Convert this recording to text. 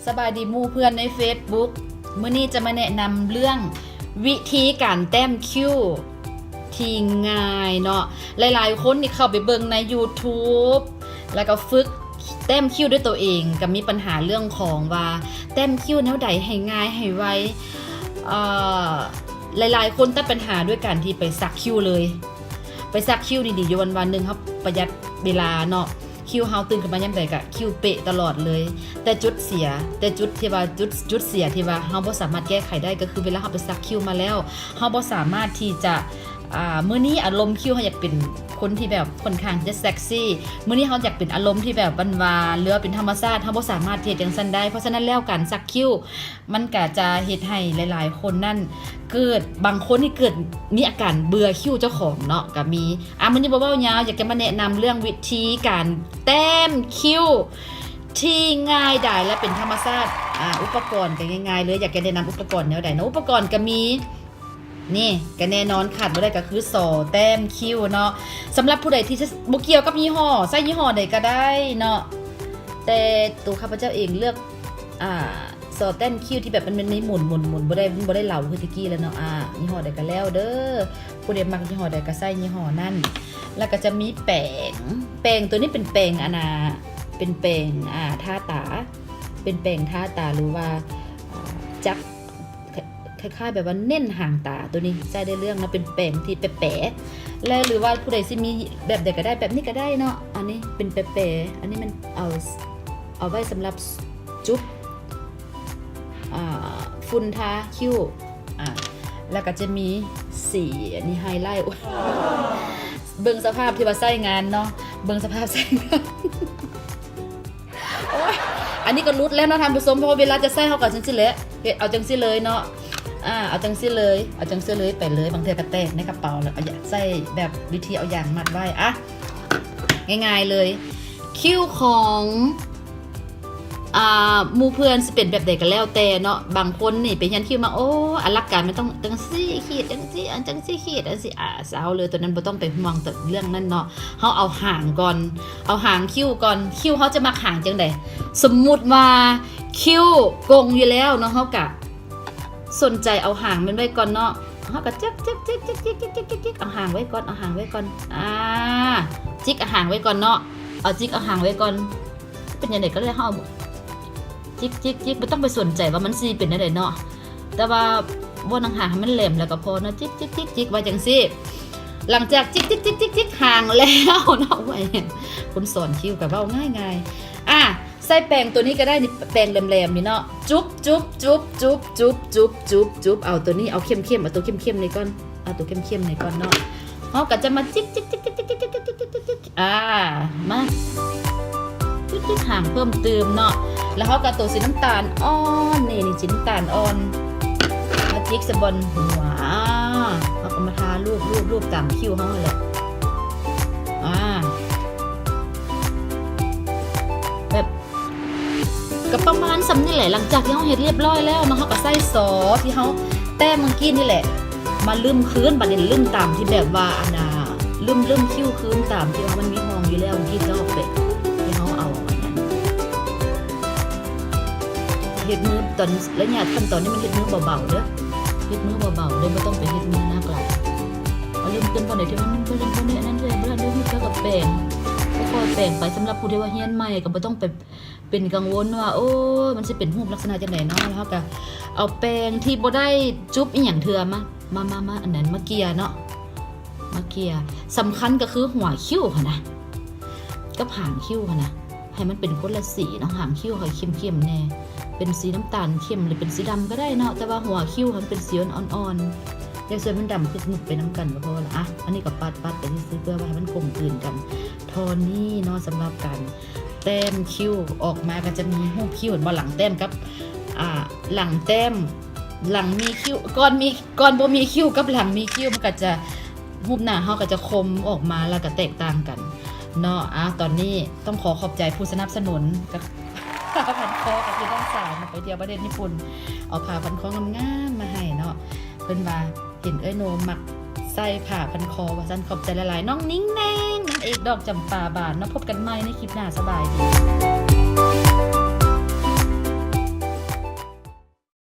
สบายดีหมู่เพื่อนใน Facebook มื้อนี้จะมาแนะนำเรื่องวิธีการแต้มคิ้วที่ง่ายเนาะหลายๆคนนี่เข้าไปเบิ่งใน YouTube แล้วก็ฝึกแต้มคิ้วด้วยตัวเองก็มีปัญหาเรื่องของว่าแต้มคิ้วแนวใดให้ง่ายให้ไวหลายๆคนตัดปัญหาด้วยการที่ไปสักคิ้วเลยไปสักคิ้วดีๆอยู่วันๆนึงครับประหยัดเวลาเนาะคิ้วเฮาตื่นขึ้นมายามใดก็คิ้วเป๊ะตลอดเลยแต่จุดเสียที่ว่าจุดเสียที่ว่าเฮาบ่สามารถแก้ไขได้ก็คือเวลาเฮาไปสักคิ้วมาแล้วเฮาบ่สามารถที่จะมื้อนี้อารมณ์คิ้วเฮาอยากเป็นคนที่แบบค่อนข้างจะเซ็กซี่มื้อนี้เฮาอยากเป็นอารมณ์ที่แบบหวานๆหรือเป็นธรรมชาติเฮาบ่สามารถเฮ็ดจังซั่นได้เพราะฉะนั้นแล้วการสักคิ้วมันก็จะเฮ็ดให้หลายๆคนนั่นเกิดบางคนที่เกิดมีอาการเบื่อคิ้วเจ้าของเนาะก็มีมื้อนี้บ่เว้ายาวอยากจะมาแนะนำเรื่องวิธีการแต้มคิ้วที่ง่ายดายและเป็นธรรมชาติอุปกรณ์ก็ง่ายๆเลยอยากจะแนะนำอุปกรณ์แนวใดเนาะอุปกรณ์ก็มีนี่ก็แน่นอนขาดบ่ได้ก็คือสอแต้มคิ้วเนาะสำหรับผู้ใดที่จะบ่เกี่ยวกับยี่ห้อใส่ยี่ห้อใดก็ได้เนาะแต่ตัวข้าพเจ้าเองเลือกสอแต้มคิ้วที่แบบมันไม่หมุนบ่ได้เหลาคือตะกี้แล้วเนาะยี่ห้อใดก็แล้วเด้อผู้ใดมักยี่ห้อใดก็ใส่ยี่ห้อนั้นแล้วก็จะมีแป้งตัวนี้เป็นแป้งเป็นแป้งทาตาเป็นแป้งทาตาหรือว่าจับคล้ายๆแบบว่าเน้นห่างตาตัวนี้ใช้ได้เรื่องนะเป็นแป้งที่แปะๆและหรือว่าผู้ใดสิมีแบบใดก็ได้แบบนี้ก็ได้เนาะอันนี้เป็นแปะๆอันนี้มันเอาไว้สำหรับจุ๊บฝุ่นทาคิ้วแล้วก็จะมีสีอันนี้ไฮไลท์เบิ่งสภาพที่ว่าใช้งานเนาะเบิ่งสภาพใช้งานอันนี้ก็รุดแล้วเนาะท่านผู้ชมเพราะเวลาจะใส่เฮาก็จังซี่แหละเอาจังซี่เลยเนาะเอาจังซี่เลยไปเลยบางเทื่อกระแตกในกระเป๋าแล้วเอาใส่แบบวิธีเอาอย่างมัดไว้ง่ายๆเลยคิ้วของหมู่เพื่อนสิเป็นแบบใดก็แล้วแต่เนาะบางคนนี่เป็นยันคิ้วมาโอ้อลังการมันต้องจังซี่ขีดจังซี่จังซี่ขีดจังซี่สาวเลยตัวนั้นบ่ต้องไปห่วงแต่เรื่องนั้นเนาะเฮาเอาหางก่อนเอาหางคิ้วก่อนคิ้วเฮาจะมักหางจังได๋สมมุติว่าคิ้วกงอยู่แล้วเนาะเฮากะสนใจเอาหางมันไว้ก่อนเนาะเฮาก็จึ๊กเอาหางไว้ก่อนจิกเอาหางไว้ก่อนเนาะเอาจิกเอาหางไว้ก่อนเป็นจังได๋ก็เลยเฮาจิกไม่ต้องไปสนใจว่ามันสิเป็นอะไรเนาะแต่ว่าบ่นางหางให้มันแหลมแล้วก็พอเนาะจิกไว้จังซี่หลังจากจิกห่างแล้วเนาะไว้คุณสอนคิ้วกับเว้าง่ายใส่แป้งตัวนี้ก็ได้นี่แป้งแหลมๆนี่เนาะจุ๊บเอาตัวนี้เอาเข้มเอาตัวเข้มๆนี่ก่อนเอาตัวเข้มๆนี่ก่อนเนาะเฮาก็จะมาจิกมาจิกห่างเพิ่มเติมเนาะแล้วเขาก็ตัวสีน้ำตาลอ่อนนี่สีน้ำตาลอ่อนมาจิกสะบนหัวเขาก็มาทารูปตามคิ้วเขาแหละแบบก็ประมาณสำนี่แหละหลังจากที่เขาเฮ็ดเรียบร้อยแล้วเนาะเขาก็ใส่ซอสที่เขาแต้มเมื่อกี้นี่แหละมาลืมคืนบัดนี้ลืมตามที่แบบว่าลืมคิ้วคืนตามที่ว่ามันมีห้องอยู่แล้วเมื่อกี้เจ้าเป็ดเฮ็ดมือตอนระยะขั้นตอนนี้มันเฮ็ดมือเบาๆเด้อเฮ็ดมือเบาๆเลยไม่ต้องไปเฮ็ดมือหนักหลายเอาเริ่มต้นตอนไหนที่มันเป็นคนนี้อันนั้นเลยบ่ได้เฮ็ดกับแป้งค่อยๆแป้งไปสำหรับผู้ที่ว่าเฮียนใหม่ก็บ่ต้องไปเป็นกังวลว่าโอ้มันสิเป็นรูปลักษณะจังได๋เนาะแล้วก็เอาแป้งที่บ่ได้จุ๊บอีหยังเทื่อมาอันนั้นมาเกียเนาะมาเกียสำคัญก็คือหัวคิ้วค่ะนะกับหางคิ้วค่ะนะให้มันเป็นคนละสีเนาะหางคิ้วให้เข้มๆแน่เป็นสีน้ำตาลเข้มหรือเป็นสีดำก็ได้เนาะแต่ว่าหัวคิ้วมันเป็นสีอ่อนๆอย่างส่วนมันดำคือหนุบไปน้ำกันก็พอละอันนี้ก็ปัดไปที่ซื้อเพื่อว่าให้มันกลมกลืนกันทอนี่เนาะสำหรับการแต้มคิ้วออกมาก็จะมีรูปคิ้วมาหลังแต้มกับหลังแต้มหลังมีคิ้วก่อนบ่มีคิ้วกับหลังมีคิ้วมันก็จะรูปหน้าเฮาก็จะคมออกมาแล้วก็แตกต่างกันเนาะตอนนี้ต้องขอบใจผู้สนับสนุนกับผ้าพันคอกับที่ต้องสาวมาไปเที่ยวประเทศญี่ปุ่นเอาผ้าพันคองามๆมาให้เนาะเพิ่นว่าเห็นโนมักใส่ผ้าพันคอว่าซั่นขอบใจหลายๆน้องนิ้งแนงนางเอกดอกจำปาบานเนาะพบกันใหม่ในคลิปหน้าสบายดี